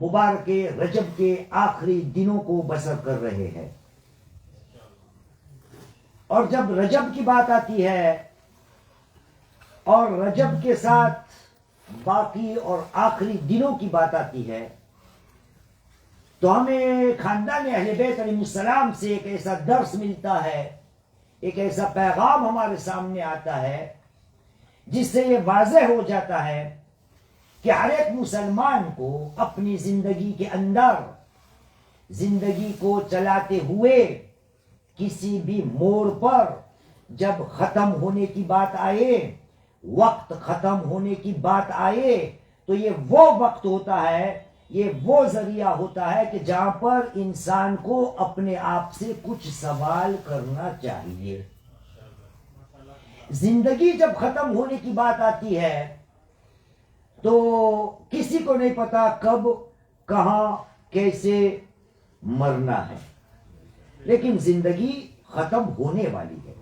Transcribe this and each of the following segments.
مبارک رجب کے آخری دنوں کو بسر کر رہے ہیں. اور جب رجب کی بات آتی ہے اور رجب کے ساتھ باقی اور آخری دنوں کی بات آتی ہے تو ہمیں خاندان اہل بیت علیہ السلام سے ایک ایسا درس ملتا ہے, ایک ایسا پیغام ہمارے سامنے آتا ہے جس سے یہ واضح ہو جاتا ہے کہ ہر ایک مسلمان کو اپنی زندگی کے اندر زندگی کو چلاتے ہوئے کسی بھی موڑ پر جب ختم ہونے کی بات آئے, وقت ختم ہونے کی بات آئے, تو یہ وہ وقت ہوتا ہے, یہ وہ ذریعہ ہوتا ہے کہ جہاں پر انسان کو اپنے آپ سے کچھ سوال کرنا چاہیے. زندگی جب ختم ہونے کی بات آتی ہے تو کسی کو نہیں پتا کب, کہاں, کیسے مرنا ہے, لیکن زندگی ختم ہونے والی ہے,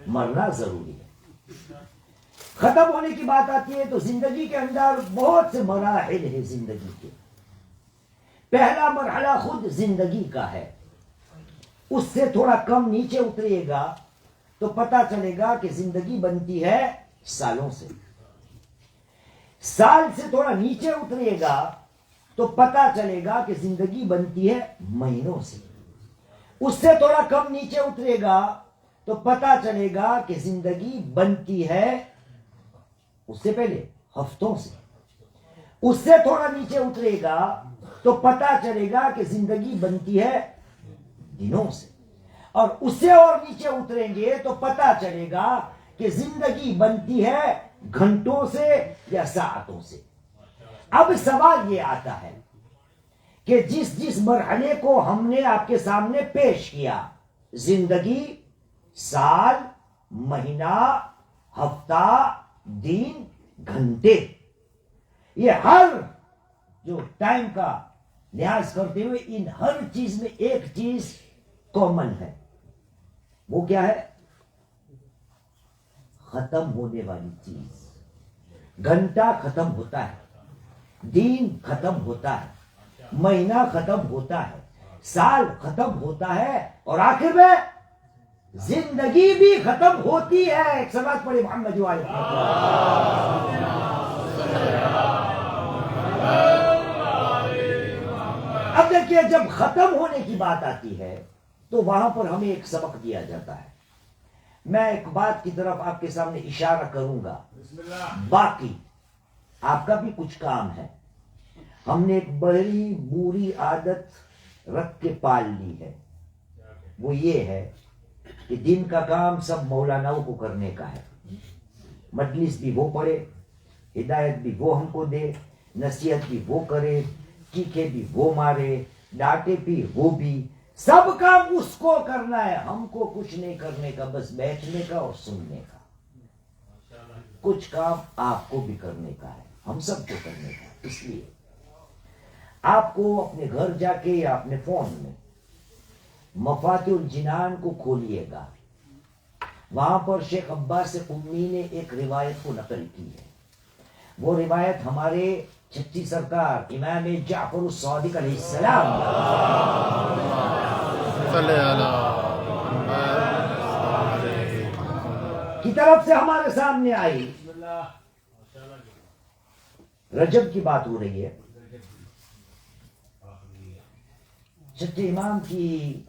مرنا ضروری ہے. ختم ہونے کی بات آتی ہے تو زندگی کے اندر بہت سے مراحل ہیں زندگی کے. پہلا مرحلہ خود زندگی کا ہے, اس سے تھوڑا کم نیچے اتریے گا تو پتا چلے گا کہ زندگی بنتی ہے سالوں سے. سال سے تھوڑا نیچے اتریے گا تو پتا چلے گا کہ زندگی بنتی ہے مہینوں سے. اس سے تھوڑا کم نیچے اترے گا تو پتا چلے گا کہ زندگی بنتی ہے اس سے پہلے ہفتوں سے. اس سے تھوڑا نیچے اترے گا تو پتا چلے گا کہ زندگی بنتی ہے دنوں سے. اور اس سے اور نیچے اتریں گے تو پتا چلے گا کہ زندگی بنتی ہے گھنٹوں سے یا ساعتوں سے. اب سوال یہ آتا ہے کہ جس مرحلے کو ہم نے آپ کے سامنے پیش کیا, زندگی, سال, مہینہ, ہفتہ, دن, گھنٹے, یہ ہر جو ٹائم کا لحاظ کرتے ہوئے ان ہر چیز میں ایک چیز کامن ہے. وہ کیا ہے؟ ختم ہونے والی چیز. گھنٹہ ختم ہوتا ہے, دن ختم ہوتا ہے, مہینہ ختم ہوتا ہے, سال ختم ہوتا ہے, اور آخر میں زندگی بھی ختم ہوتی ہے. ایک سماج پڑے محمد والے. اب دیکھیے, جب ختم ہونے کی بات آتی ہے تو وہاں پر ہمیں ایک سبق دیا جاتا ہے. میں ایک بات کی طرف آپ کے سامنے اشارہ کروں گا, باقی آپ کا بھی کچھ کام ہے. ہم نے ایک بڑی بری عادت رکھ کے پال لی ہے, وہ یہ ہے کہ دن کا کام سب مولاناؤں کو کرنے کا ہے. مجلس بھی وہ پڑھے, ہدایت بھی وہ ہم کو دے, نصیحت بھی وہ کرے, چیخے بھی وہ مارے, ڈانٹے بھی وہ بھی, سب کام اس کو کرنا ہے. ہم کو کچھ نہیں کرنے کا, بس بیٹھنے کا اور سننے کا. کچھ کام آپ کو بھی کرنے کا ہے, ہم سب کو کرنے کا. اس لیے آپ کو اپنے گھر جا کے یا اپنے فون میں مفاتیح الجنان کو کھولیے گا. وہاں پر شیخ عباس قمی نے ایک روایت کو نقل کی ہے. وہ روایت ہمارے چھٹی سرکار امام جعفر الصادق علیہ السلام کی طرف سے ہمارے سامنے آئی. رجب کی بات ہو رہی ہے. چھٹے امام کی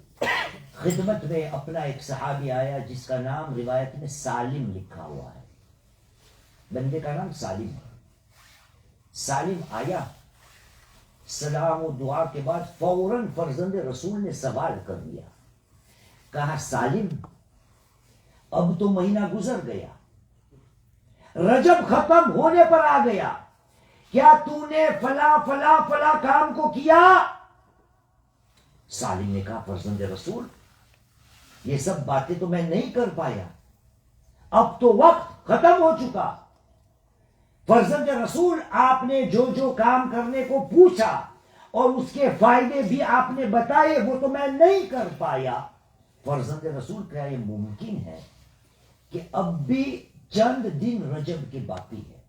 خدمت میں اپنا ایک صحابی آیا جس کا نام روایت میں سالم لکھا ہوا ہے. بندے کا نام سالم ہے. سالم آیا, سلام و دعا کے بعد فوراً فرزند رسول نے سوال کر دیا. کہا, سالم, اب تو مہینہ گزر گیا, رجب ختم ہونے پر آ گیا, کیا تو نے فلاں فلاں فلاں کام کو کیا؟ سالم نے کہا, فرزند رسول, یہ سب باتیں تو میں نہیں کر پایا, اب تو وقت ختم ہو چکا. فرزند رسول, آپ نے جو جو کام کرنے کو پوچھا اور اس کے فائدے بھی آپ نے بتائے, وہ تو میں نہیں کر پایا. فرزند رسول, کیا یہ ممکن ہے کہ اب بھی چند دن رجب کے باقی ہے؟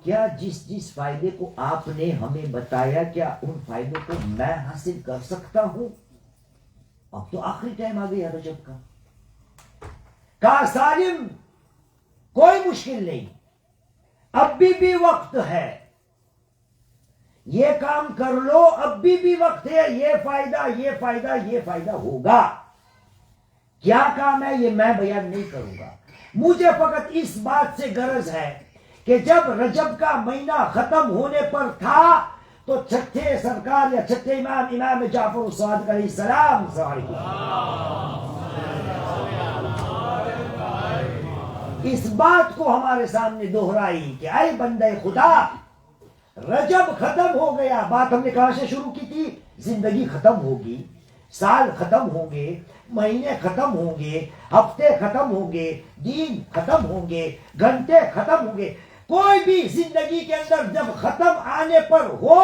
کیا جس فائدے کو آپ نے ہمیں بتایا کیا ان فائدوں کو میں حاصل کر سکتا ہوں؟ اب تو آخری ٹائم آ گیا رجب کا. کہا سالم کوئی مشکل نہیں، اب بھی وقت ہے، یہ کام کر لو، اب بھی وقت ہے، یہ فائدہ ہوگا. کیا کام ہے یہ میں بیان نہیں کروں گا. مجھے فقط اس بات سے غرض ہے کہ جب رجب کا مہینہ ختم ہونے پر تھا تو چھٹے سرکار یا چھٹے امام جعفر الصادق علیہ السلام اس بات کو ہمارے سامنے دہرائی کہ اے بندے خدا، رجب ختم ہو گیا. بات ہم نے کہاں سے شروع کی تھی؟ زندگی ختم ہوگی، سال ختم ہوں گے، مہینے ختم ہوں گے، ہفتے ختم ہوں گے، دن ختم ہوں گے، گھنٹے ختم ہوں گے. کوئی بھی زندگی کے اندر جب ختم آنے پر ہو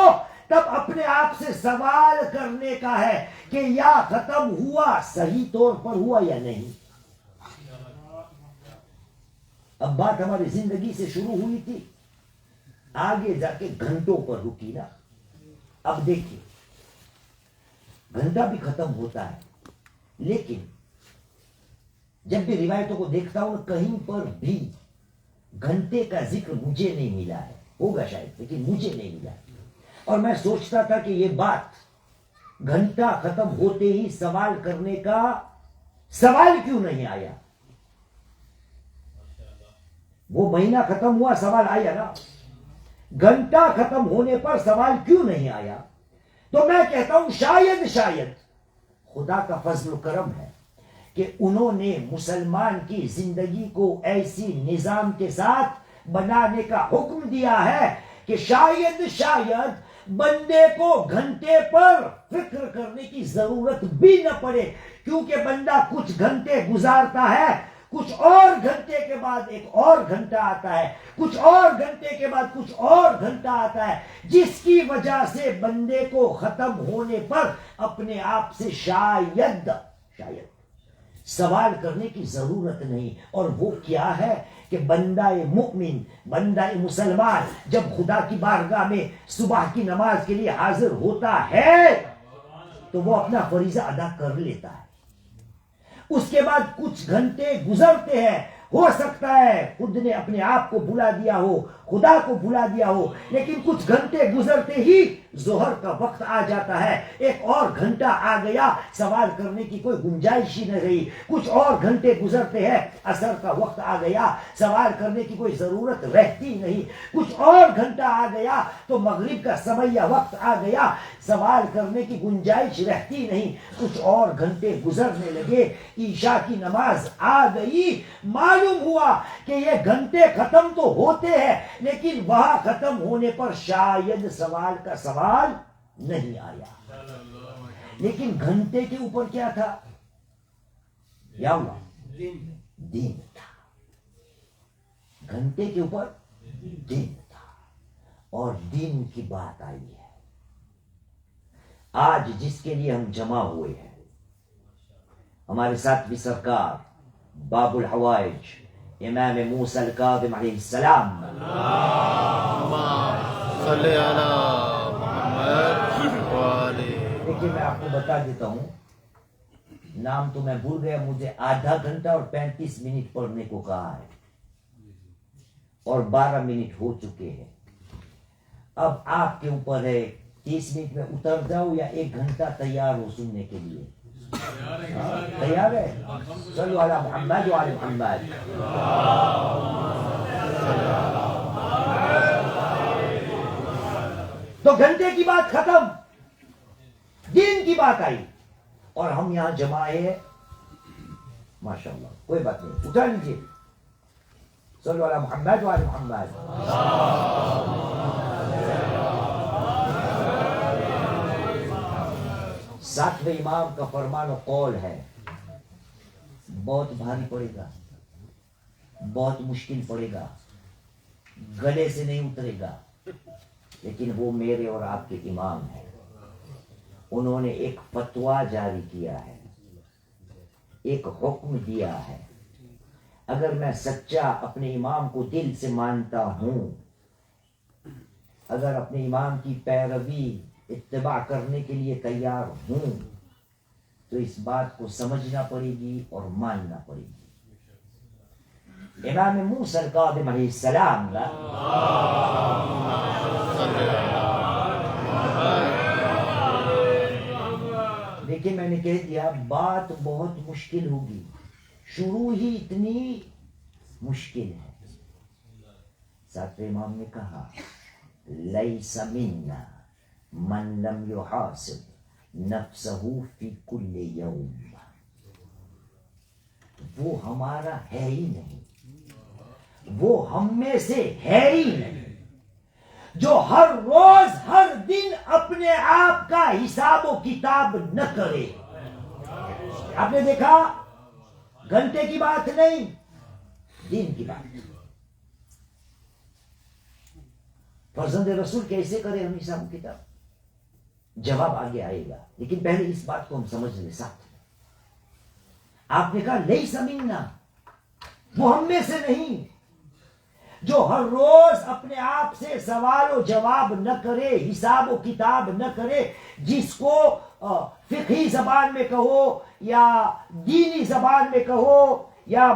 تب اپنے آپ سے سوال کرنے کا ہے کہ یا ختم ہوا صحیح طور پر ہوا یا نہیں. اب بات ہماری زندگی سے شروع ہوئی تھی، آگے جا کے گھنٹوں پر رکی نا. اب دیکھیے گھنٹہ بھی ختم ہوتا ہے، لیکن جب بھی روایتوں کو دیکھتا ہوں کہیں پر بھی گھنٹے کا ذکر مجھے نہیں ملا ہے. ہوگا شاید لیکن مجھے نہیں ملا. اور میں سوچتا تھا کہ یہ بات گھنٹہ ختم ہوتے ہی سوال کرنے کا سوال کیوں نہیں آیا. وہ مہینہ ختم ہوا سوال آیا نا، گھنٹہ ختم ہونے پر سوال کیوں نہیں آیا؟ تو میں کہتا ہوں شاید خدا کا فضل و کرم ہے کہ انہوں نے مسلمان کی زندگی کو ایسی نظام کے ساتھ بنانے کا حکم دیا ہے کہ شاید بندے کو گھنٹے پر فکر کرنے کی ضرورت بھی نہ پڑے، کیونکہ بندہ کچھ گھنٹے گزارتا ہے، کچھ اور گھنٹے کے بعد ایک اور گھنٹہ آتا ہے، کچھ اور گھنٹے کے بعد کچھ اور گھنٹہ آتا ہے، جس کی وجہ سے بندے کو ختم ہونے پر اپنے آپ سے شاید سوال کرنے کی ضرورت نہیں. اور وہ کیا ہے کہ بندہ مومن، بندہ مسلمان جب خدا کی بارگاہ میں صبح کی نماز کے لیے حاضر ہوتا ہے تو وہ اپنا فریضہ ادا کر لیتا ہے. اس کے بعد کچھ گھنٹے گزرتے ہیں، ہو سکتا ہے خود نے اپنے آپ کو بھلا دیا ہو، خدا کو بھلا دیا ہو، لیکن کچھ گھنٹے گزرتے ہی ظہر کا وقت آ جاتا ہے، ایک اور گھنٹہ آ گیا، سوال کرنے کی کوئی گنجائش ہی نہیں رہی. کچھ اور گھنٹے گزرتے ہیں، عصر کا وقت آ گیا، سوال کرنے کی کوئی ضرورت رہتی نہیں. کچھ اور گھنٹہ آ گیا تو مغرب کا سمیہ وقت آ گیا، سوال کرنے کی گنجائش رہتی نہیں. کچھ اور گھنٹے گزرنے لگے، عشاء کی نماز آ گئی، معلوم ہوا کہ یہ گھنٹے ختم تو ہوتے ہیں لیکن وہاں ختم ہونے پر شاید سوال کا سوال نہیں آیا. لیکن گھنٹے کے اوپر کیا تھا؟ یا اللہ دین تھا. گھنٹے کے اوپر دین تھا اور دین کی بات آئی ہے. آج جس کے لیے ہم جمع ہوئے ہیں، ہمارے ساتھ بھی سرکار باب الحوائج امام موسیٰ الکاظم علیہ السلام، دیکھیے میں آپ کو بتا دیتا ہوں، نام تو میں بھول گیا، مجھے آدھا گھنٹہ اور 35 منٹ پڑھنے کو کہا ہے اور 12 منٹ ہو چکے ہیں. اب آپ کے اوپر ہے 30 منٹ میں اتر جاؤ یا 1 گھنٹہ تیار ہو سننے کے لیے. تیار ہے؟ صلو علی محمد وعلی محمد. تو گھنٹے کی بات ختم، دین کی بات آئی اور ہم یہاں جمع ہیں. ماشاءاللہ کوئی بات نہیں، اٹھا لیجیے. صلو علی محمد وعلی محمد. ساتویں امام کا فرمان و قول ہے، بہت بھاری پڑے گا، بہت مشکل پڑے گا، گلے سے نہیں اترے گا، لیکن وہ میرے اور آپ کے امام ہیں. انہوں نے ایک فتویٰ جاری کیا ہے، ایک حکم دیا ہے. اگر میں سچا اپنے امام کو دل سے مانتا ہوں، اگر اپنے امام کی پیروی اتباع کرنے کے لیے تیار ہوں تو اس بات کو سمجھنا پڑے گی اور ماننا پڑے گی. امام موسیٰ الکاظم علیہ السلام دیکھیں میں نے کہہ دیا بات بہت مشکل ہوگی، شروع ہی اتنی مشکل ہے. ساتویں امام نے کہا لیس منا من لم یحاسب نفسہ فی کل یوم، وہ ہمارا ہے ہی نہیں، وہ ہم میں سے ہے ہی نہیں جو ہر روز ہر دن اپنے آپ کا حساب و کتاب نہ کرے. آپ نے دیکھا گھنٹے کی بات نہیں، دن کی بات. فرزند رسول کیسے کرے ہم حساب و کتاب؟ جواب آگے آئے گا، لیکن پہلے اس بات کو ہم سمجھ لیں ساتھ. آپ نے کہا لیس منا، وہ ہم میں سے نہیں جو ہر روز اپنے آپ سے سوال و جواب نہ کرے، حساب و کتاب نہ کرے، جس کو فقہی زبان میں کہو یا دینی زبان میں کہو یا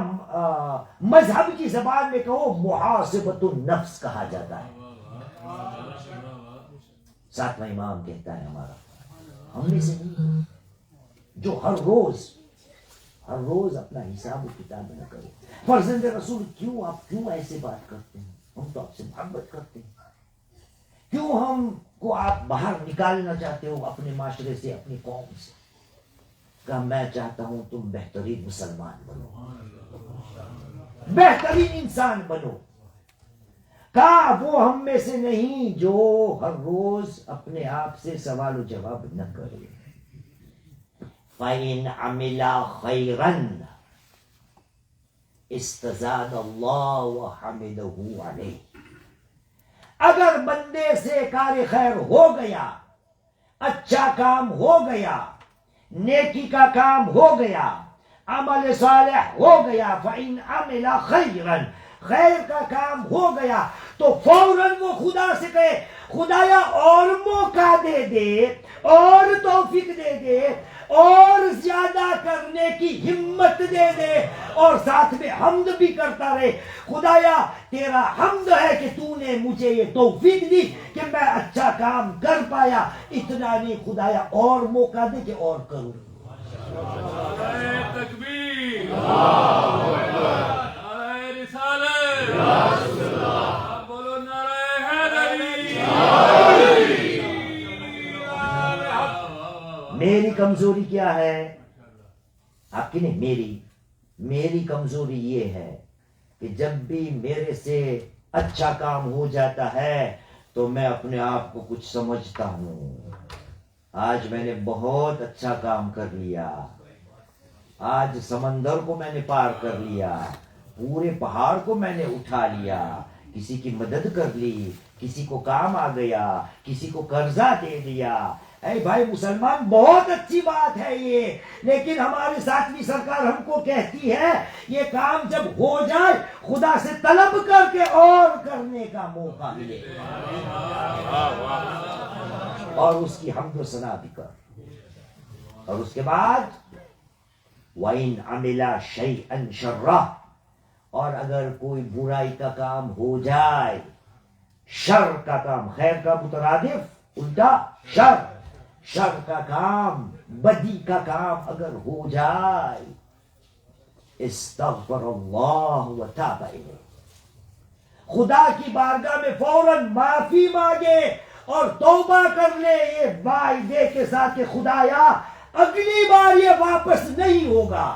مذہب کی زبان میں کہو محاسبۃ النفس کہا جاتا ہے. ساتواں امام کہتا ہے ہمارا ہم میں سے نہیں جو ہر روز اپنا حساب و کتاب نہ کرے. فرزند رسول آپ کیوں ایسے بات کرتے ہیں؟ ہم تو آپ سے محبت کرتے ہیں. کیوں ہم کو آپ باہر نکالنا چاہتے ہو اپنے معاشرے سے، اپنی قوم سے؟ کہا میں چاہتا ہوں تم بہترین مسلمان بنو، بہترین انسان بنو. کہا وہ ہم میں سے نہیں جو ہر روز اپنے آپ سے سوال و جواب نہ کرے. فَإِنْ عَمِلَ خَيْرًا استزاد اللہ وحمدہ علیہ. اگر بندے سے کار خیر ہو گیا، اچھا کام ہو گیا، نیکی کا کام ہو گیا، عمل صالح ہو گیا، فَإِنْ عَمِلَ خَيْرًا، خیر کا کام ہو گیا تو فوراً وہ خدا سے کہے خدایا اور موقع دے دے، اور توفیق دے دے، اور زیادہ کرنے کی ہمت دے دے، اور ساتھ میں حمد بھی کرتا رہے. خدایا تیرا حمد ہے کہ تو نے مجھے یہ توفیق دی کہ میں اچھا کام کر پایا. اتنا نہیں خدایا اور موقع دے کہ اور کروں. تکبیر، بولو نعرہ حیدری. میری کمزوری کیا ہے؟ آپ کی نہیں، میری کمزوری یہ ہے کہ جب بھی میرے سے اچھا کام ہو جاتا ہے تو میں اپنے آپ کو کچھ سمجھتا ہوں. آج میں نے بہت اچھا کام کر لیا، آج سمندر کو میں نے پار کر لیا، پورے پہاڑ کو میں نے اٹھا لیا، کسی کی مدد کر لی، کسی کو کام آ گیا، کسی کو قرضہ دے دیا. اے بھائی مسلمان بہت اچھی بات ہے یہ، لیکن ہمارے ساتویں سرکار ہم کو کہتی ہے یہ کام جب ہو جائے خدا سے طلب کر کے اور کرنے کا موقع ملے اور اس کی حمد و ثنا بھی کر. اور اس کے بعد وَإِنْ عَمِلَ شَيْئًا شَرًّا، اور اگر کوئی برائی کا کام ہو جائے، شر کا کام، خیر کا مترادف الٹا شر کا کام، بدی کا کام اگر ہو جائے، استغفر اللہ وتاب الیہ، خدا کی بارگاہ میں فوراً معافی مانگے اور توبہ کر لے یہ وعدے کے ساتھ کہ خدایا اگلی بار یہ واپس نہیں ہوگا.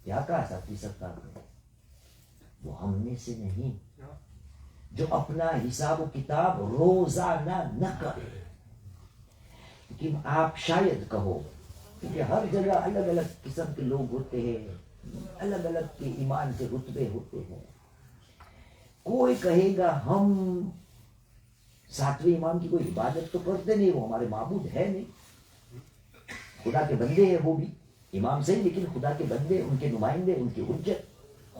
کیا کہا ساتھی سرکار نے؟ وہ ہم میں سے نہیں جو اپنا حساب و کتاب روزانہ نہ کرے. لیکن آپ شاید کہو کہ ہر جگہ الگ الگ قسم کے لوگ ہوتے ہیں، الگ الگ کے ایمان کے رتبے ہوتے ہیں. کوئی کہے گا ہم ساتویں امام کی کوئی عبادت تو کرتے نہیں، وہ ہمارے معبود ہے نہیں، خدا کے بندے ہیں، وہ بھی امام صحیح لیکن خدا کے بندے، ان کے نمائندے، ان کی حجت،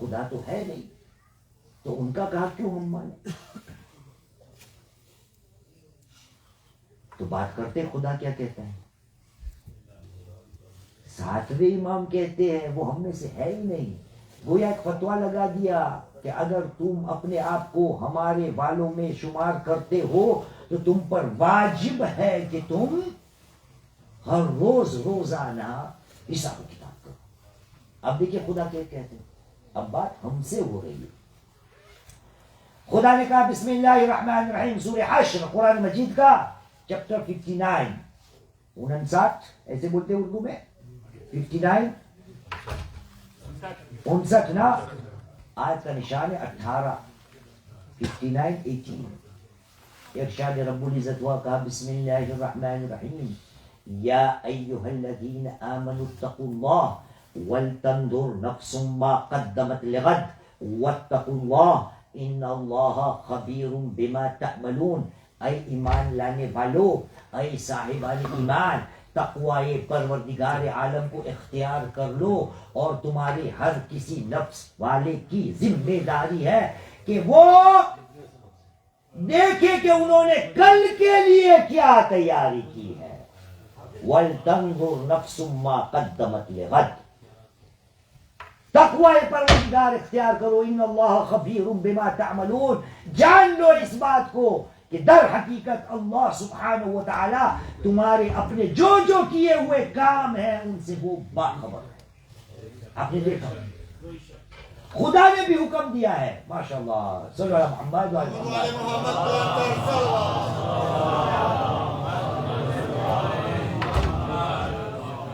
خدا تو ہے نہیں، تو ان کا کہا کیوں ہم مانیں؟ تو بات کرتے خدا کیا کہتا ہے. 7ویں امام کہتے ہیں وہ ہم میں سے ہے ہی نہیں. گویا ایک فتویٰ لگا دیا کہ اگر تم اپنے آپ کو ہمارے والوں میں شمار کرتے ہو تو تم پر واجب ہے کہ تم ہر روز روزانہ حساب و کتاب کرو. اب دیکھیں خدا کیا کہتے ہیں. اب بات ہم سے ہو رہی ہے. خدا نے کہا بسم اللہ الرحمن الرحیم سورہ حشر قرآن مجید کا چیپٹر 59 59 ایسے بولتے ہیں اردو میں 59 59 نا. آیت کا نشان ہے 18 59 18. ارشاد رب العزت ہوا کہا بسم اللہ الرحمن الرحیم یا ایہا الذین آمنوا اتقوا اللہ ولتنظر نفس ما قدمت لغد واتقوا اللہ ان اللہ خبیر بما تعملون. اے ایمان لانے والو، اے صاحبان ایمان، تقوی پروردگار عالم کو اختیار کر لو اور تمہارے ہر کسی نفس والے کی ذمہ داری ہے کہ وہ دیکھے کہ انہوں نے کل کے لیے کیا تیاری کی ہے. وَلْتَنْظُرْ نَفْسٌ مَّا قَدَّمَتْ لِغَدٍ. تقوی پروردگار اختیار کرو. ان اللہ خبیر بما تعملون. جان لو اس بات کو کہ در حقیقت اللہ سبحانہ و تعالی تمہارے اپنے جو کیے ہوئے کام ہیں ان سے وہ باخبر ہے. آپ نے دیکھا خدا نے بھی حکم دیا ہے. ماشاءاللہ صلی اللہ محمد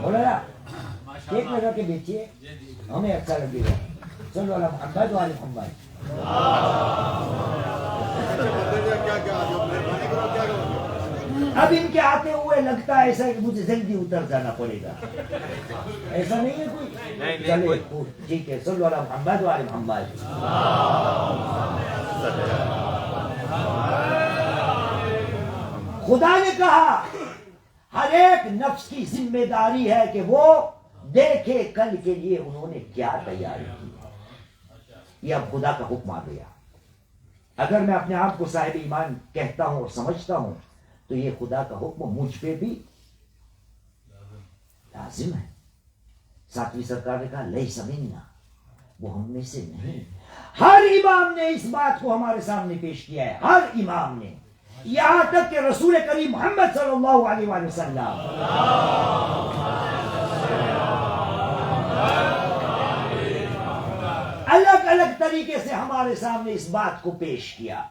بولا نا ایک لگا کے بیچیے ہمیں اچھا لگے گا. صلی اللہ محمد والے محمد. اب ان کے آتے ہوئے لگتا ہے ایسا کہ مجھے جلدی اتر جانا پڑے گا. ایسا نہیں ہے کوئی؟ چلے ٹھیک ہے. صلی اللہ محمد والے محمد. خدا نے کہا ہر ایک نفس کی ذمہ داری ہے کہ وہ دیکھے کل کے لیے انہوں نے کیا تیاری کی. یہ اب خدا کا حکم آ گیا. اگر میں اپنے آپ کو صاحب ایمان کہتا ہوں اور سمجھتا ہوں تو یہ خدا کا حکم مجھ پہ بھی لازم ہے. 7ویں سرکار نے کہا لیس منا، وہ ہم میں سے نہیں. ہر امام نے اس بات کو ہمارے سامنے پیش کیا ہے. ہر امام نے، یہاں تک کہ رسول کریم محمد صلی اللہ علیہ وآلہ وسلم الگ الگ طریقے سے ہمارے سامنے اس بات کو پیش کیا.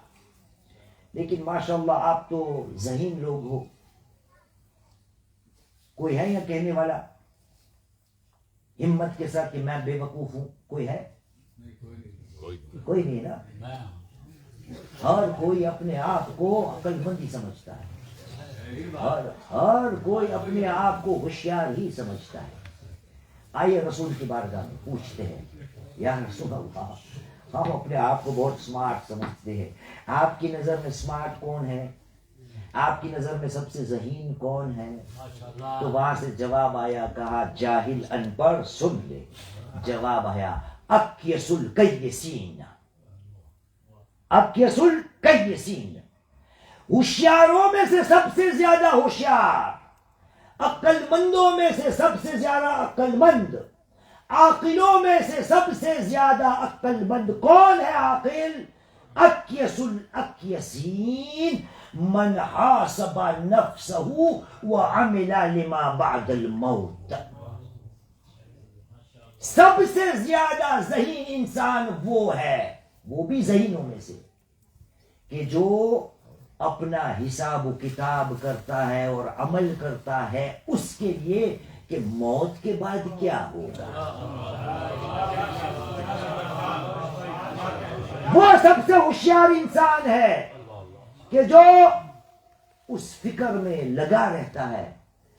لیکن ماشاءاللہ آپ تو ذہین لوگ ہو. کوئی ہے یا کہنے والا ہمت کے ساتھ کہ میں بے وقوف ہوں؟ کوئی ہے؟ کوئی نہیں نا. ہر کوئی اپنے آپ کو عقل مندی سمجھتا ہے. ہر کوئی اپنے آپ کو ہوشیار ہی سمجھتا ہے. آئیے رسول کی بارگاہ میں پوچھتے ہیں یا رسول اللہ، ہم اپنے آپ کو بہت سمارٹ سمجھتے ہیں. آپ کی نظر میں سمارٹ کون ہے؟ آپ کی نظر میں سب سے ذہین کون ہے؟ تو وہاں سے جواب آیا، کہا جاہل ان پڑھ سن لے. جواب آیا اکیس الکیسین. اکیس الکیسین، ہوشیاروں میں سے سب سے زیادہ ہوشیار، عقل مندوں میں سے سب سے زیادہ عقل مند، عاقلوں میں سے سب سے زیادہ عقل مند کون ہے؟ عاقل. اکیس الاکیسین من حاسب نفسہ وعمل لما بعد الموت. سب سے زیادہ ذہین انسان وہ ہے، وہ بھی ذہینوں میں سے، کہ جو اپنا حساب و کتاب کرتا ہے اور عمل کرتا ہے اس کے لیے کہ موت کے بعد کیا ہوگا. وہ سب سے ہوشیار انسان ہے کہ جو اس فکر میں لگا رہتا ہے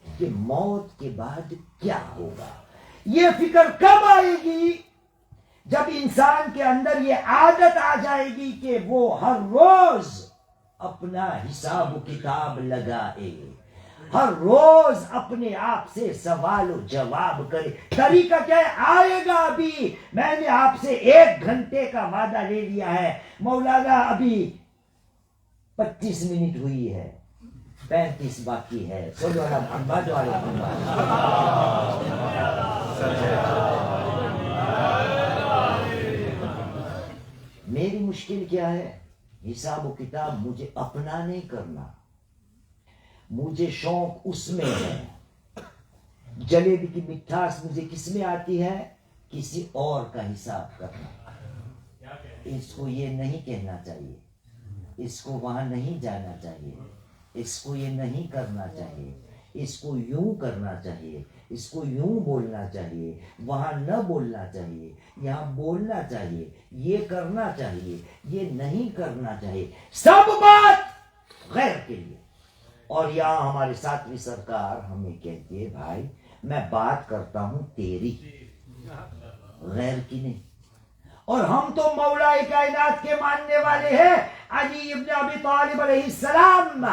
کہ موت کے بعد کیا ہوگا. یہ فکر کب آئے گی؟ جب انسان کے اندر یہ عادت آ جائے گی کہ وہ ہر روز اپنا حساب و کتاب لگائے، ہر روز اپنے آپ سے سوال و جواب کرے. طریقہ کیا ہے؟ آئے گا. ابھی میں نے آپ سے 1 گھنٹے کا وعدہ لے لیا ہے، مولانا ابھی 25 منٹ ہوئی ہے، 35 باقی ہے. صلو علی محمد و علی محمد. میری مشکل کیا ہے؟ حساب و کتاب مجھے اپنا نہیں کرنا. مجھے شوق اس میں ہے. جلیبی کی مٹھاس مجھے کس میں آتی ہے؟ کسی اور کا حساب کرنا. اس کو یہ نہیں کہنا چاہیے, اس کو وہاں نہیں جانا چاہیے, اس کو یہ نہیں کرنا چاہیے, اس کو یوں کرنا چاہیے, اس کو یوں بولنا چاہیے, وہاں نہ بولنا چاہیے, یہاں بولنا چاہیے, یہ کرنا چاہیے, یہ نہیں کرنا چاہیے. سب بات غیر کے لیے. اور یہاں ہمارے ساتویں سرکار ہمیں کہتے ہیں بھائی میں بات کرتا ہوں تیری, غیر کی نہیں. اور ہم تو مولا کائنات کے ماننے والے ہیں, علی ابن ابی طالب علیہ السلام.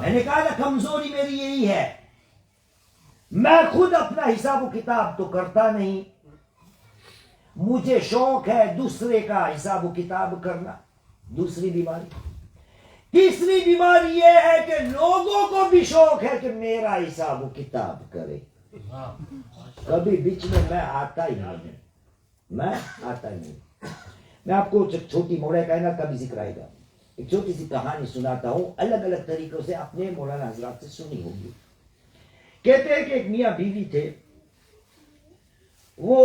میں نے کہا نا کمزوری میری یہی ہے, میں خود اپنا حساب و کتاب تو کرتا نہیں, مجھے شوق ہے دوسرے کا حساب و کتاب کرنا. دوسری بیماری. تیسری بیماری یہ ہے کہ لوگوں کو بھی شوق ہے کہ میرا حساب و کتاب کرے. کبھی بیچ میں آتا ہی نہیں, میں آتا ہی نہیں. میں آپ کو چھوٹی مولا کائنات کا بھی ذکر آئے گا. ایک چھوٹی سی کہانی سناتا ہوں, الگ الگ طریقوں سے اپنے مولانا حضرات سے سنی ہوگی. کہتے ہیں کہ ایک میاں بیوی تھے, وہ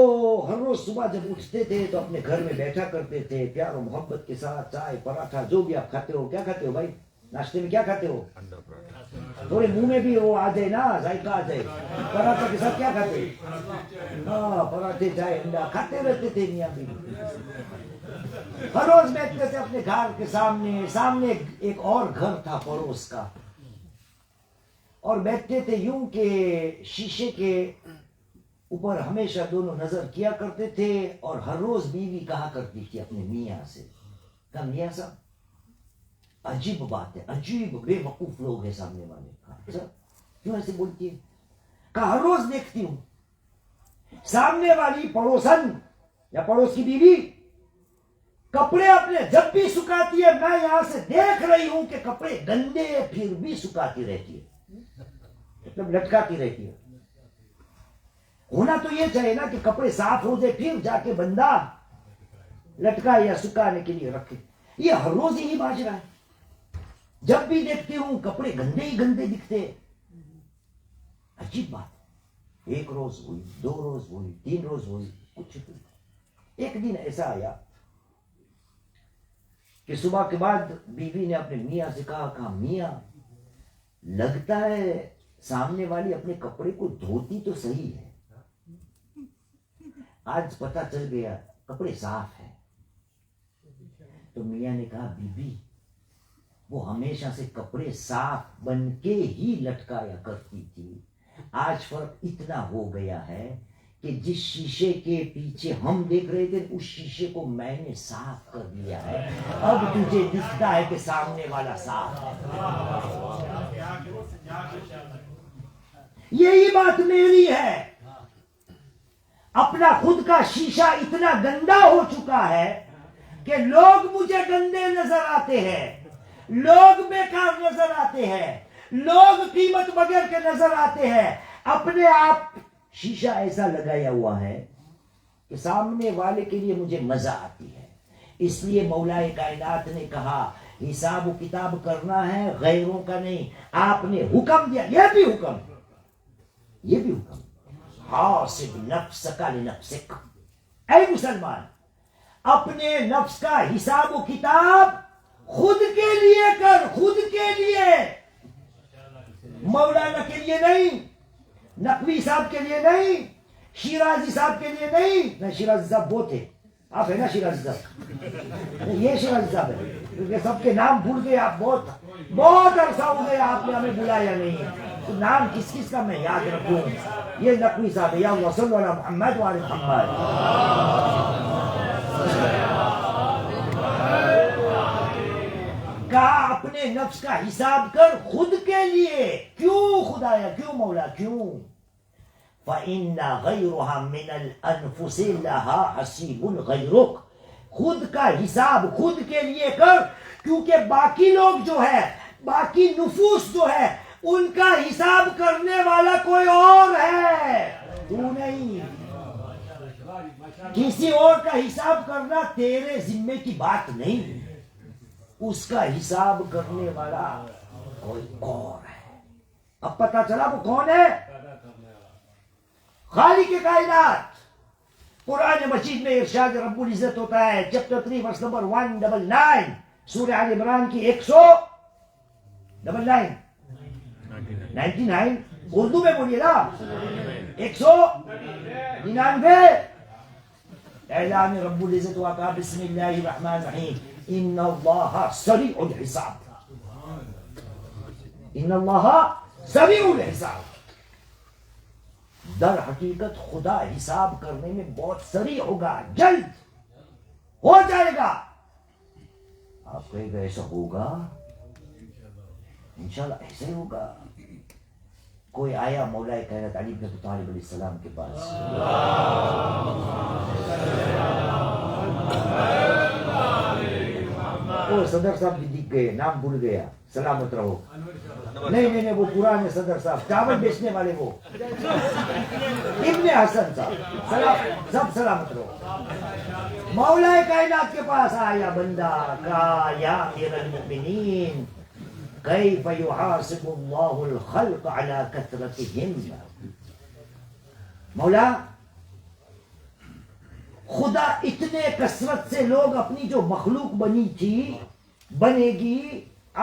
ہر روز صبح جب اٹھتے تھے تو اپنے گھر میں بیٹھا کرتے تھے, پیار و محبت کے ساتھ چائے پراٹھا جو بھی آپ کھاتے ہو. کیا کھاتے ہو بھائی ناشتے میں, کیا کھاتے ہو؟ تھوڑے منہ میں بھی وہ آ جائے نا, ذائقہ آ جائے. پراٹھا کے ساتھ کیا کھاتے؟ ہاں پراٹھے چائے انڈا کھاتے رہتے تھے میاں بیوی. ہر روز بیٹھتے تھے اپنے گھر کے سامنے ایک اور گھر تھا پڑوس کا, اور بیٹھتے تھے یوں کہ شیشے کے اوپر ہمیشہ دونوں نظر کیا کرتے تھے. اور ہر روز بیوی کہا کرتی تھی اپنے میاں سے, کہا میاں صاحب عجیب بات ہے, عجیب بے وقوف لوگ ہیں سامنے والے. کہا کیوں ایسے بولتی ہے؟ کہا ہر روز دیکھتی ہوں سامنے والی پڑوسن یا پڑوس کی بیوی کپڑے اپنے جب بھی سکھاتی ہے, میں یہاں سے دیکھ رہی ہوں کہ کپڑے گندے پھر بھی سکھاتی رہتی ہے, مطلب لٹکاتی رہتی ہے. ہونا تو یہ چاہیے نا کہ کپڑے صاف ہو جائے پھر جا کے بندہ لٹکائے یا سکھانے کے لیے رکھے. یہ ہر روز ہی باز رہا ہے. جب بھی دیکھتے ہوں کپڑے گندے ہی گندے دکھتے. عجیب بات. ایک روز ہوئی, 2 روز ہوئی, 3 روز ہوئی, کچھ ہوئی. ایک دن ایسا آیا کہ صبح کے بعد بیوی نے اپنے میاں سے کہا میاں لگتا ہے سامنے والی اپنے کپڑے کو دھوتی تو صحیح ہے, آج پتا چل گیا کپڑے صاف ہیں. تو میاں نے کہا بیوی وہ ہمیشہ سے کپڑے صاف بن کے ہی لٹکایا کرتی تھی, آج فرق اتنا ہو گیا ہے کہ جس شیشے کے پیچھے ہم دیکھ رہے تھے اس شیشے کو میں نے صاف کر دیا ہے, اب تجھے دکھتا ہے کہ سامنے والا صاف ہے. یہی بات میری ہے. اپنا خود کا شیشہ اتنا گندا ہو چکا ہے کہ لوگ مجھے گندے نظر آتے ہیں, لوگ بیکار نظر آتے ہیں, لوگ قیمت بغیر کے نظر آتے ہیں. اپنے آپ شیشہ ایسا لگایا ہوا ہے کہ سامنے والے کے لیے مجھے مزہ آتی ہے. اس لیے مولا کائنات نے کہا حساب و کتاب کرنا ہے غیروں کا نہیں. آپ نے حکم دیا, یہ بھی حکم حاسب نفسک لنفسک. اے مسلمان اپنے نفس کا حساب و کتاب خود کے لیے کر, خود کے لیے, مولانا کے لیے نہیں, نقوی صاحب کے لیے نہیں, شیرازی صاحب کے لیے نہیں. نہیں شیرازی صاحب وہ تھے, آپ ہے نا شیرازی صاحب, یہ شیرازی صاحب ہے کیونکہ سب کے نام بھول گئے آپ. بہت عرصہ ہو گیا آپ نے ہمیں بلایا نہیں, تو نام کس کس کا میں یاد رکھوں. یہ نقوی صاحب ہے. یا اللہ صلی اللہ علیہ محمد وعلی محمد. کہا اپنے نفس کا حساب کر خود کے لیے. کیوں خدایا, کیوں مولا, کیوں؟ فَإِنَّ غَيْرُهَا مِنَ الْأَنفُسِ لَهَا حَسِيبٌ غَيْرُكَ. خود کا حساب خود کے لیے کر، کیونکہ باقی لوگ جو ہے، باقی نفوس جو ہے، ان کا حساب کرنے والا کوئی اور ہے، تو نہیں۔ کسی اور کا حساب کرنا تیرے ذمے کی بات نہیں، اس کا حساب کرنے والا کوئی اور ہے۔ اب پتا چلا وہ کون ہے؟ خالق کائنات۔ قرآن مجید میں ارشاد رب العزت ہوتا ہے، چیپٹر 3 ورس نمبر 199، سورہ آل عمران کی 199 اردو میں بولیے نا، 199۔ اعلان رب العزت ہوا کا بسم اللہ الرحمن الرحیم، ان اللہ سریع الحساب، ان اللہ سریع الحساب۔ در حقیقت خدا حساب کرنے میں بہت سریع ہوگا، جلد ہو جائے گا۔ آپ کہیں گے ایسا ہوگا؟ انشاءاللہ ایسا ہی ہوگا۔ کوئی آیا مولا کائنات علی بن ابی طالب علیہ السلام کے پاس، وہ صدر صاحب بھی دکھ گئے، نام بھول گیا، سلامت رہو۔ نہیں وہ پرانے صدر صاحب، چاول بیچنے والے، وہ ابن حسن صاحب، سب سلامت رہو۔ مولا کائنات کے پاس آیا بندہ، کہا یا امیر المؤمنین کیف یحاسب اللہ الخلق علی کثرتہم۔ مولا، خدا اتنے کثرت سے لوگ اپنی جو مخلوق بنی تھی، بنے گی،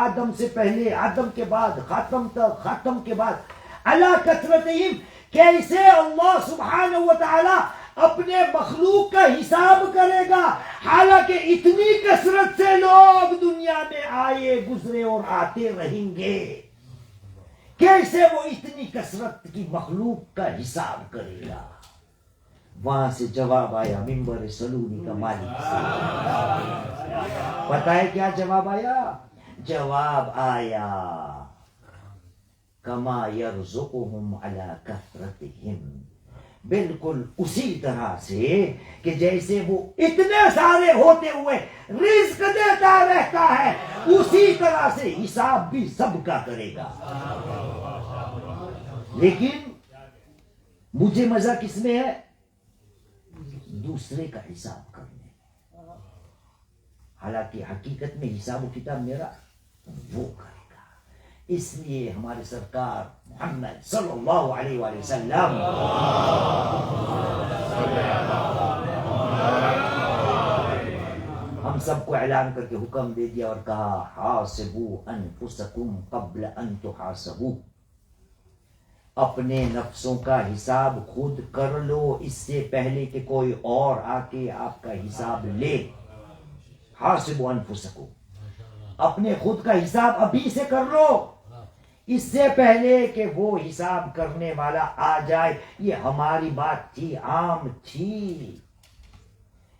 آدم سے پہلے، آدم کے بعد، خاتم تک، خاتم کے بعد، علی کثرتہم، کیسے اللہ سبحانہ وتعالی اپنے مخلوق کا حساب کرے گا، حالانکہ اتنی کثرت سے لوگ دنیا میں آئے گزرے اور آتے رہیں گے، کیسے وہ اتنی کثرت کی مخلوق کا حساب کرے گا؟ وہاں سے جواب آیا منبر سلونی کا مالک سے۔ پتہ ہے کیا جواب آیا؟ جواب آیا کما یرزقہم علی کثرتہم، بالکل اسی طرح سے کہ جیسے وہ اتنے سارے ہوتے ہوئے رزق دیتا رہتا ہے، اسی طرح سے حساب بھی سب کا کرے گا۔ لیکن مجھے مزہ کس میں ہے؟ دوسرے کا حساب کرنے، حالانکہ حقیقت میں حساب و کتاب میرا وہ کرے گا۔ اس لیے ہمارے سرکار محمد صلی اللہ علیہ وآلہ وسلم ہم سب کو اعلان کر کے حکم دے دیا اور کہا حاسبوا انفسکم قبل ان تحاسبوا، اپنے نفسوں کا حساب خود کر لو اس سے پہلے کہ کوئی اور آ کے آپ کا حساب لے۔ حاسبوا انفسکم، اپنے خود کا حساب ابھی سے کر لو اس سے پہلے کہ وہ حساب کرنے والا آ جائے۔ یہ ہماری بات تھی، عام تھی،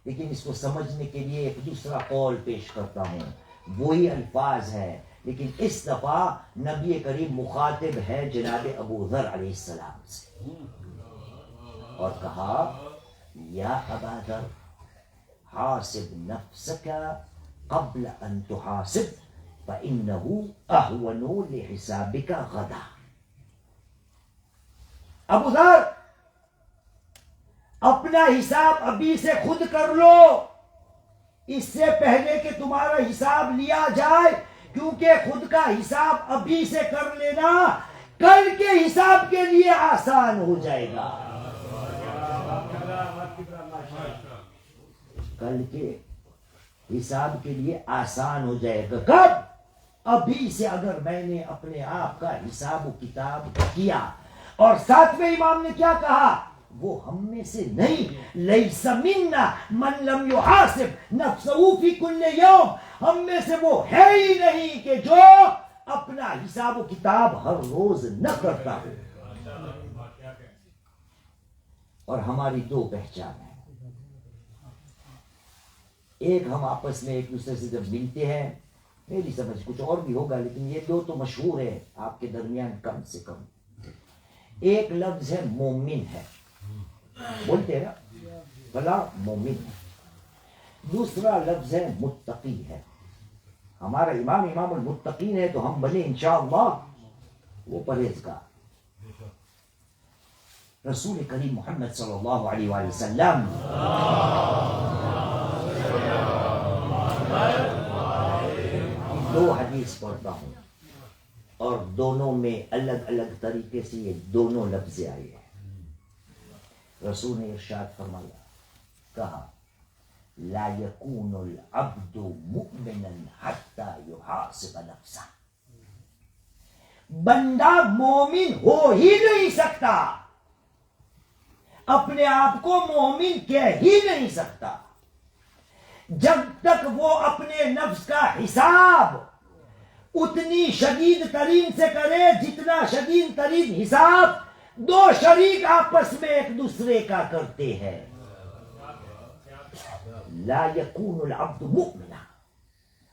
لیکن اس کو سمجھنے کے لیے ایک دوسرا قول پیش کرتا ہوں، وہی الفاظ ہے، لیکن اس دفعہ نبی کریم مخاطب ہے جناب ابو ذر علیہ السلام سے، اور کہا یا ابا ذر حاسب نفسک قبل ان تحاسب فإنه أهون لحسابك غدا۔ ابو ذر، اپنا حساب ابھی سے خود کر لو اس سے پہلے کہ تمہارا حساب لیا جائے، کیونکہ خود کا حساب ابھی سے کر لینا کل کے حساب کے لیے آسان ہو جائے گا۔ کل کے حساب کے لیے آسان ہو جائے گا۔ کب؟ ابھی سے اگر میں نے اپنے آپ کا حساب و کتاب کیا۔ اور ساتویں امام نے کیا کہا؟ وہ ہم میں سے نہیں، لیس منا من لم یحاسب نفسہ فی کل یوم، ہم میں سے وہ ہے ہی نہیں کہ جو اپنا حساب و کتاب ہر روز نہ کرتا ہو۔ اور ہماری دو پہچان ہیں، ایک ہم آپس میں ایک دوسرے سے جب ملتے ہیں، میری سمجھ کچھ اور بھی ہوگا لیکن یہ دو تو مشہور ہے آپ کے درمیان کم سے کم۔ ایک لفظ ہے مومن ہے، بولتے ہیں نا، بھلا مومن ہے۔ دوسرا لفظ ہے متقی ہے. ہمارا امام المتقین ہے تو ہم بنے انشاءاللہ وہ پرہیزگار. رسول کریم محمد صلی اللہ علیہ وآلہ وسلم دو حدیث پڑھتا ہوں اور دونوں میں الگ الگ طریقے سے یہ دونوں لفظ آئے ہیں. رسول نے ارشاد فرمایا, کہا لا يكون العبد مؤمنا حتى يحاسب نفسه. بندہ مومن ہو ہی نہیں سکتا, اپنے آپ کو مومن کہہ ہی نہیں سکتا جب تک وہ اپنے نفس کا حساب اتنی شدید ترین سے کرے جتنا شدید ترین حساب دو شریک آپس میں ایک دوسرے کا کرتے ہیں. لا يكون العبد مؤمنا,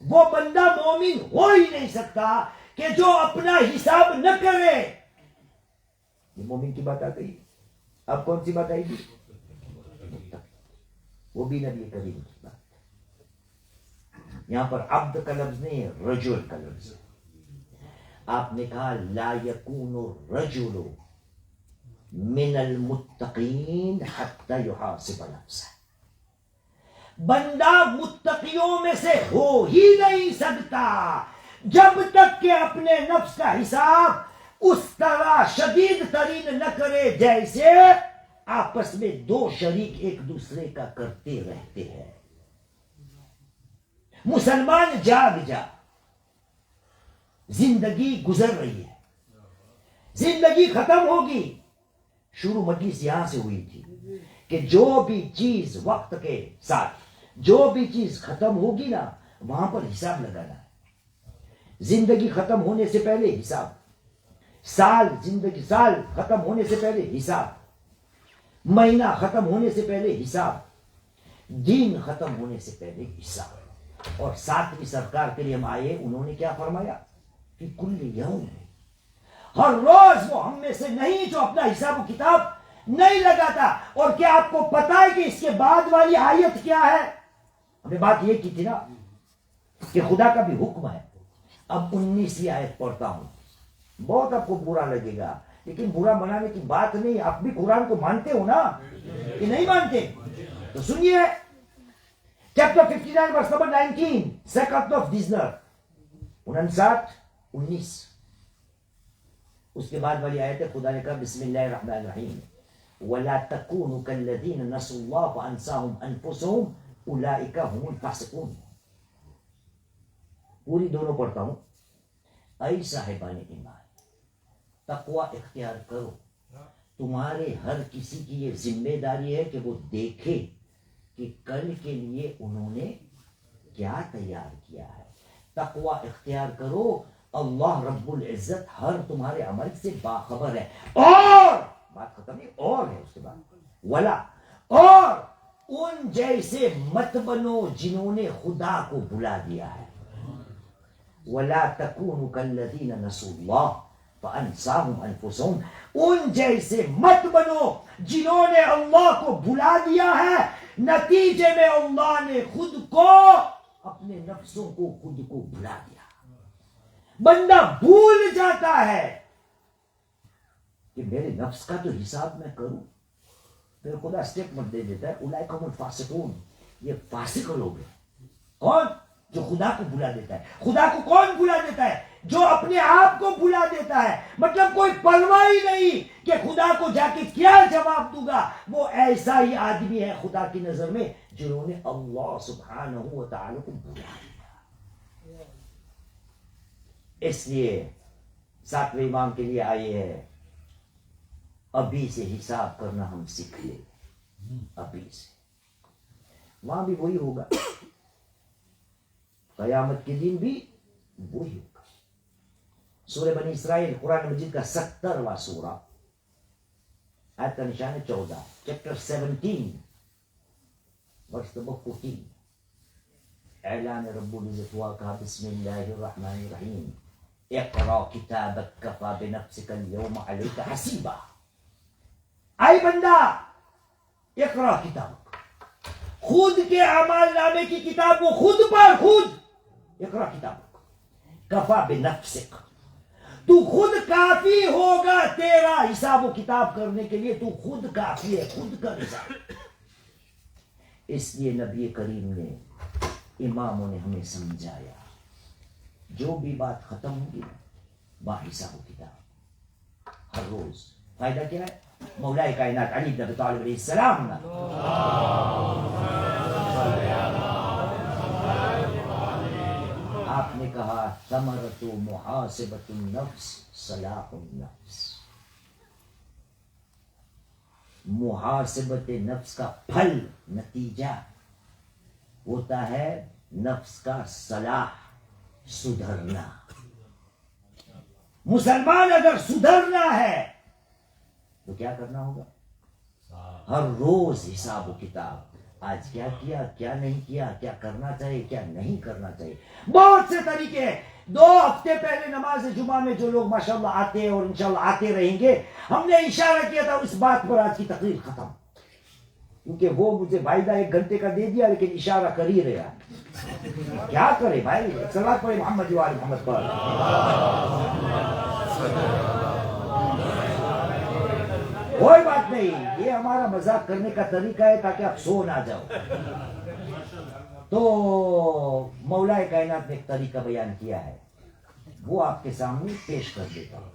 وہ بندہ مومن ہو ہی نہیں سکتا کہ جو اپنا حساب نہ کرے. یہ مومن کی بات آ گئی. اب کون سی بات آئے گی؟ وہ بھی نبی کریم کی بات. یہاں پر عبد کا لفظ نہیں ہے, رجل کا لفظ ہے. آپ نے کہا لا يكون الرجل من المتقین حتى يحاسب نفسه. بندہ متقیوں میں سے ہو ہی نہیں سکتا جب تک کہ اپنے نفس کا حساب اس طرح شدید ترین نہ کرے جیسے آپس میں دو شریک ایک دوسرے کا کرتے رہتے ہیں. مسلمان جاگ جا, زندگی گزر رہی ہے, زندگی ختم ہوگی. شروع مجلس یہاں سے ہوئی تھی کہ جو بھی چیز وقت کے ساتھ جو بھی چیز ختم ہوگی نا وہاں پر حساب لگانا ہے. زندگی ختم ہونے سے پہلے حساب, سال ختم ہونے سے پہلے حساب, مہینہ ختم ہونے سے پہلے حساب, دن ختم ہونے سے پہلے حساب. اور ساتویں سرکار کے لیے ہم آئے, انہوں نے کیا فرمایا کہ کل یوم, ہر روز وہ ہم میں سے نہیں جو اپنا حساب و کتاب نہیں لگاتا. اور کیا آپ کو پتا ہے کہ اس کے بعد والی آیت کیا ہے؟ ہم نے بات یہ کی تھی نا کہ خدا کا بھی حکم ہے. اب 19ویں آیت پڑھتا ہوں, بہت آپ کو برا لگے گا لیکن برا منانے کی بات نہیں. آپ بھی قرآن کو مانتے ہو نا کہ نہیں مانتے؟ تو سنیے, chapter 59 verse number 19, second of Disner, 59-19. اس کے بعد والی آیت ہے, خدا نے کہا بسم اللہ الرحمن الرحیم وَلَا تَكُونُوا كَالَّذِينَ نَسُوا اللَّهَ فَأَنْسَاهُمْ أَنفُسَهُمْ أُولَئِكَ هُمُ الْفَاسِقُونَ. پوری دونوں پڑھتا ہوں. اے صاحبان ایمان, تقوی اختیار کرو. تمہارے ہر کسی کی یہ ذمہ داری ہے کہ وہ دیکھے کہ کل کے لیے انہوں نے کیا تیار کیا ہے. تقوی اختیار کرو, اللہ رب العزت ہر تمہارے عمل سے باخبر ہے. اور بات ختم نہیں, اور ہے اس کے بعد ولا, اور ان جیسے مت بنو جنہوں نے خدا کو بلا دیا ہے. ولا تکونوا کالذین نسوا اللہ فانساہم انفسہم, ان جیسے مت بنو جنہوں نے اللہ کو بلا دیا ہے, نتیجے میں اللہ نے خود کو اپنے نفسوں کو خود کو بلا دیا. بندہ بھول جاتا ہے کہ میرے نفس کا تو حساب میں کروں, پھر خدا اسٹیٹمنٹ دے دیتا ہے اولئک هم الفاسقون, یہ فاسق لوگ ہیں. کون؟ جو خدا کو بلا دیتا ہے. خدا کو کون بلا دیتا ہے؟ جو اپنے آپ کو بلا دیتا ہے. مطلب کوئی پرواہ ہی نہیں کہ خدا کو جا کے کیا جواب دوں گا. وہ ایسا ہی آدمی ہے خدا کی نظر میں جنہوں نے اللہ سبحانہ و تعالی کو بلا دیا. اس لیے ساتویں امام کے لیے آئے ہیں, ابھی سے حساب کرنا ہم سیکھ لیں, ابھی سے. وہاں بھی وہی ہوگا, قیامت کے دن بھی وہی ہوگا. سورہ بنی اسرائیل قرآن مجید کا 70واں سورہ, آیت کا نشان ہے 14, چیپٹر 17 ورس نمبر 14. اعلان رب العزت ہوا, کہا بسم اللہ الرحمن الرحیم اقرا کتابک کفا بنفسک اليوم علیک حسیبا. اے بندہ, اقرا کتابک, خود کے اعمال نامے کی کتاب کو خود پڑھ، خود اقرا کتاب کفا بنفسک، تو خود کافی ہوگا تیرا حساب و کتاب کرنے کے لیے، تو خود کافی ہے، خود کا حساب۔ اس لیے نبی کریم نے، اماموں نے ہمیں سمجھایا، جو بھی بات ختم ہوگی با حساب و کتاب ہر روز۔ فائدہ کیا ہے؟ مولا کائنات علی بن ابی طالب علیہ السلام نے آپ نے کہا ثمرۃ محاسبۃ النفس صلاح النفس، محاسبت نفس کا پھل، نتیجہ ہوتا ہے نفس کا صلاح، سدھرنا۔ مسلمان اگر سدھرنا ہے تو کیا کرنا ہوگا؟ ہر روز حساب و کتاب، آج کیا کیا، کیا نہیں کیا، کیا کرنا چاہیے، کیا نہیں کرنا چاہیے۔ بہت سے طریقے ہیں۔ 2 ہفتے پہلے نماز جمعہ میں جو لوگ ماشاءاللہ آتے ہیں اور انشاءاللہ آتے رہیں گے، ہم نے اشارہ کیا تھا اس بات پر، آج کی تقریر ختم، کیونکہ وہ مجھے وعدہ 1 گھنٹے کا دے دیا لیکن اشارہ کر ہی رہا۔ کیا کرے بھائی؟ صلوات پڑھے محمد و آل محمد پر۔ کوئی بات نہیں، یہ ہمارا مذاق کرنے کا طریقہ ہے تاکہ آپ سو نہ جاؤ۔ تو مولا کائنات نے ایک طریقہ بیان کیا ہے، وہ آپ کے سامنے پیش کر دیتا ہوں۔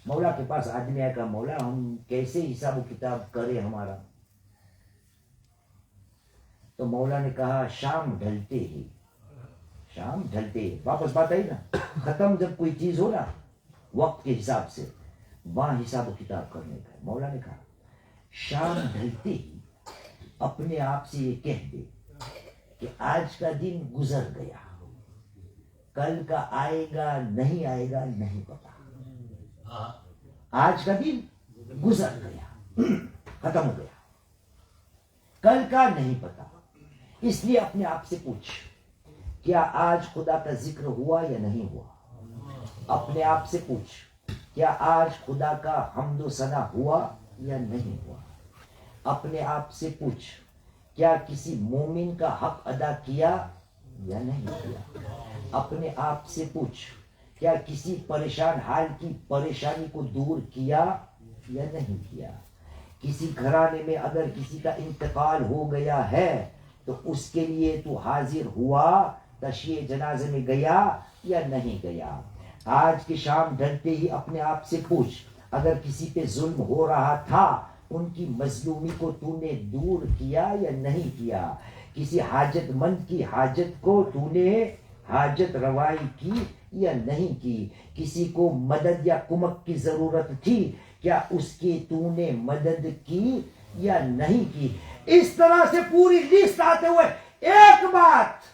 مولا کے پاس آدمی آیا، کہا مولا ہم کیسے حساب و کتاب کرے ہمارا؟ تو مولا نے کہا شام ڈھلتے ہی، شام ڈھلتے ہی، واپس بات آئی نا، ختم جب کوئی چیز ہو نا وقت کے حساب سے، وہاں حساب و کتاب کرنے کا ہے۔ مولا نے کہا شام ڈھلتے ہی اپنے آپ سے یہ کہہ دے کہ آج کا دن گزر گیا، کل کا آئے گا نہیں آئے گا نہیں پتا، آج کا دن گزر گیا، ختم ہو گیا، کل کا نہیں پتا۔ اس لیے اپنے آپ سے پوچھ کیا آج خدا کا ذکر ہوا یا نہیں ہوا؟ اپنے آپ سے پوچھ کیا آج خدا کا حمد و ثنا ہوا یا نہیں ہوا؟ اپنے آپ سے پوچھ کیا کسی مومن کا حق ادا کیا یا نہیں کیا؟ اپنے آپ سے پوچھ کیا کسی پریشان حال کی پریشانی کو دور کیا یا نہیں کیا؟ کسی گھرانے میں اگر کسی کا انتقال ہو گیا ہے تو اس کے لیے تو حاضر ہوا، تشییع جنازے میں گیا یا نہیں گیا؟ آج کی شام ڈھلتے ہی اپنے آپ سے پوچھ اگر کسی پہ ظلم ہو رہا تھا ان کی مظلومی کو تو نے دور کیا یا نہیں کیا؟ کسی حاجت مند کی حاجت کو تو نے حاجت روائی کی یا نہیں کی؟ کسی کو مدد یا کمک کی ضرورت تھی، کیا اس کی تو نے مدد کی یا نہیں کی؟ اس طرح سے پوری لسٹ آتے ہوئے ایک بات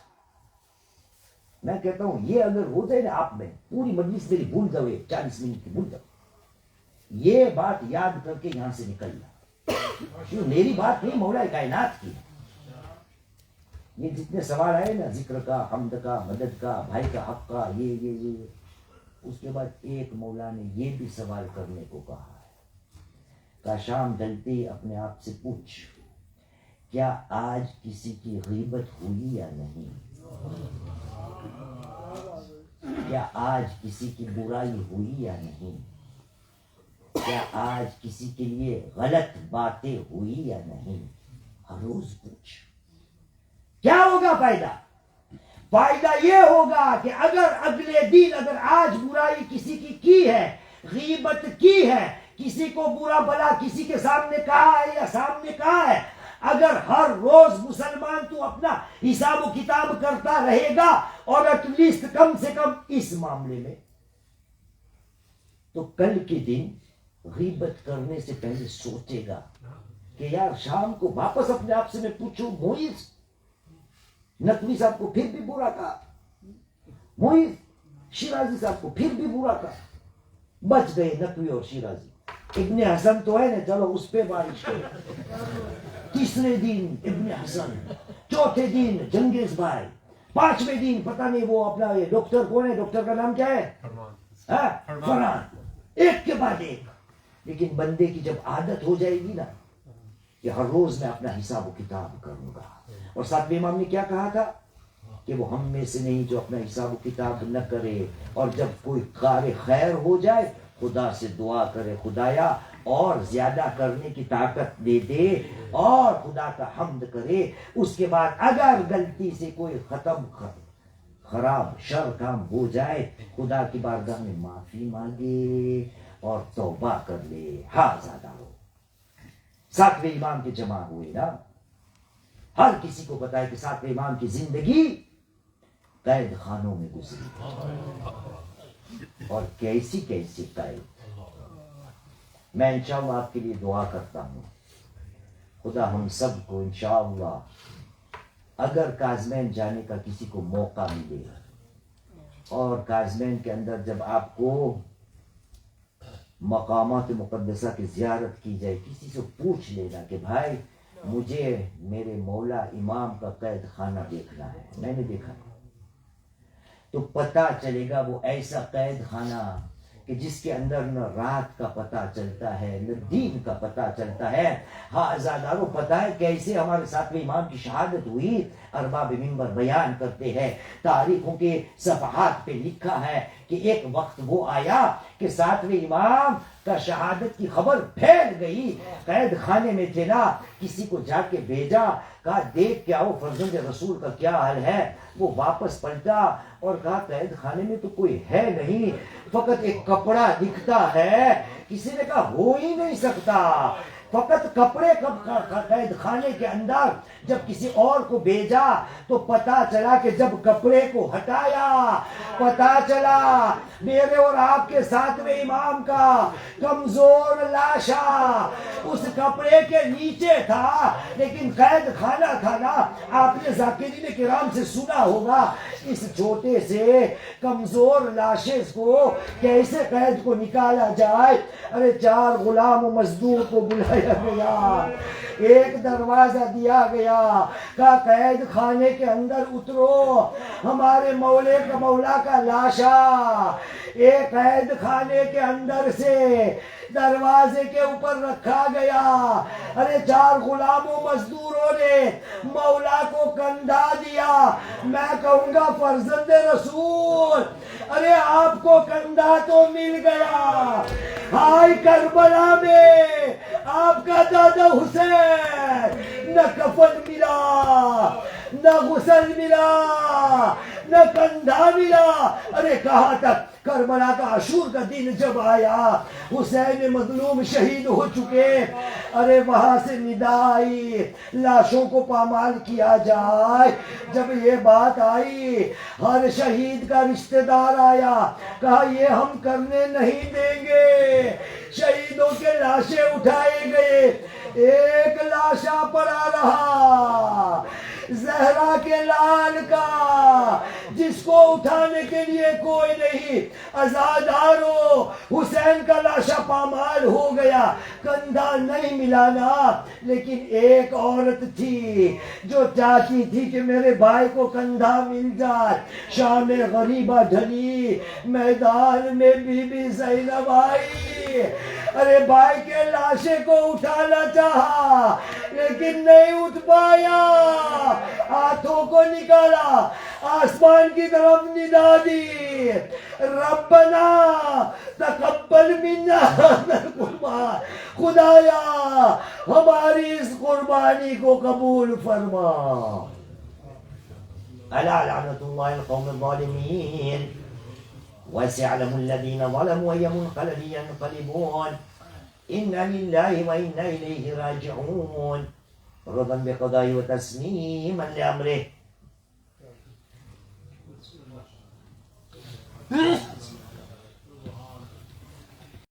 میں کہتا ہوں، یہ اگر ہو جائے نا آپ میں، پوری مجلس میری بھول جاؤ، 40 منٹ کی بھول جاؤ، یہ بات یاد کر کے یہاں سے نکلنا۔ میری بات نہیں، مولا کائنات کی۔ یہ جتنے سوال آئے نا، ذکر کا، حمد کا، مدد کا، بھائی کا حق کا، یہ اس کے بعد ایک مولا نے یہ بھی سوال کرنے کو کہا ہے کہ شام ڈھلتے ہی اپنے آپ سے پوچھ کیا آج کسی کی غیبت ہوئی یا نہیں؟ کیا آج کسی کی برائی ہوئی یا نہیں؟ کیا آج کسی کے لیے غلط باتیں ہوئی یا نہیں؟ ہر روز پوچھ۔ کیا ہوگا فائدہ؟ فائدہ یہ ہوگا کہ اگر اگلے دن اگر آج برائی کسی کی ہے، غیبت کی ہے، کسی کو برا بلا کسی کے سامنے کہا ہے یا سامنے کہا ہے، اگر ہر روز مسلمان تو اپنا حساب و کتاب کرتا رہے گا اور ایٹ لیسٹ کم سے کم اس معاملے میں، تو کل کے دن غیبت کرنے سے پہلے سوچے گا کہ یار شام کو واپس اپنے آپ سے میں پوچھوں، معیز نقوی صاحب کو پھر بھی برا کہا، معیز شیرازی صاحب کو پھر بھی برا کہا، بچ گئے نقوی اور شیرازی۔ ابن حسن تو ہے نا، چلو اس پہ بارش کرو۔ تیسرے دن ابن حسن، چوتھے دن جنگیز بھائی، 5ویں دن پتہ نہیں وہ اپنا یہ ڈاکٹر کون ہے، ڈاکٹر کا نام کیا ہے؟ فرحان۔ ایک کے بعد ایک۔ لیکن بندے کی جب عادت ہو جائے گی نا کہ ہر روز میں اپنا حساب و کتاب کروں گا. اور ساتویں امام نے کیا کہا تھا کہ وہ ہم میں سے نہیں جو اپنا حساب و کتاب نہ کرے، اور جب کوئی کار خیر ہو جائے خدا سے دعا کرے خدایا اور زیادہ کرنے کی طاقت دے دے، اور خدا کا حمد کرے. اس کے بعد اگر غلطی سے کوئی خراب شر کام ہو جائے خدا کی بارگاہ میں معافی مانگے اور توبہ کر لے. ہاں زیادہ ہو. ساتویں امام کے جمع ہوئے نا. ہر کسی کو پتا ہے کہ ساتویں امام کی زندگی قید خانوں میں گزری، اور کیسی کیسی قید. میں انشاءاللہ آپ کے لیے دعا کرتا ہوں، خدا ہم سب کو انشاءاللہ اگر کازمین جانے کا کسی کو موقع ملے، اور کازمین کے اندر جب آپ کو مقامات مقدسہ کی زیارت کی جائے، کسی سے پوچھ لینا کہ بھائی مجھے میرے مولا امام کا قید خانہ دیکھنا ہے. میں نے دیکھا تو پتہ چلے گا وہ ایسا قید خانہ کہ جس کے اندر نہ رات کا پتہ چلتا ہے نہ دین کا پتہ چلتا ہے. ہاں عزادارو پتہ ہے کیسے ہمارے ساتویں امام کی شہادت ہوئی؟ ارباب منبر بیان کرتے ہیں، تاریخوں کے صفحات پہ لکھا ہے کہ ایک وقت وہ آیا کہ ساتویں امام کا شہادت کی خبر پھیل گئی. قید خانے میں تھے نا، کسی کو جا کے بھیجا، کہا دیکھ کے آؤ فرزند رسول کا کیا حال ہے. وہ واپس پلٹا اور کہا قید خانے میں تو کوئی ہے نہیں، فقط ایک کپڑا دکھتا ہے. کسی نے کہا ہو ہی نہیں سکتا، فقط کپڑے قید خانے کے اندر. جب کسی اور کو بھیجا تو پتا چلا کہ جب کپڑے کو ہٹایا پتا چلا میرے اور آپ کے ساتویں امام کا کمزور لاشا اس کپڑے کے نیچے تھا. لیکن قید خانہ تھا نا. آپ نے ذاکرین کرام سے سنا ہوگا اس چھوٹے سے کمزور لاشے کو کیسے قید کو نکالا جائے. ارے 4 غلام و مزدور کو بلایا گیا، ایک دروازہ دیا گیا، کہا قید خانے کے اندر اترو. ہمارے مولا کا لاشا ایک قید خانے کے اندر سے دروازے کے اوپر رکھا گیا. ارے 4 غلاموں مزدوروں نے مولا کو کندھا دیا. میں کہوں گا فرزند رسول، ارے آپ کو کندھا تو مل گیا. ہائے کربلا میں آپ کا دادا حسین، نہ کفن ملا نہ غسل ملا نہ کندھا ملا. ارے کہاں تک کربلا کا عاشور کا دن جب آیا، حسین مظلوم شہید ہو چکے. ارے وہاں سے ندا آئی لاشوں کو پامال کیا جائے. جب یہ بات آئی ہر شہید کا رشتہ دار آیا، کہا یہ ہم کرنے نہیں دیں گے. شہیدوں کے لاشیں اٹھائے گئے، ایک لاشا پڑا رہا زہرا کے لال کا، جس کو اٹھانے کے لیے کوئی نہیں. عزادارو حسین کا لاشا پامال ہو گیا، کندھا نہیں ملانا. لیکن ایک عورت تھی جو چاہتی تھی کہ میرے بھائی کو کندھا مل جائے. شام غریبہ ڈھلی، میدان میں بی بی زینب آئی. ارے بھائی کے لاشے کو اٹھانا چاہا لیکن نہیں اٹھ پایا. ہاتھوں کو نکالا، آسمان کی طرف ندا دی، ربنا تقبل منا قربان. خدایا ہماری اس قربانی کو قبول فرما. الا لعنت اللہ القوم الظالمین وسيعلم الذين ظلموا أي منقلب ينقلبون. إنا لله وإنا إليه راجعون. رضا بقضائه وتسليما لأمره.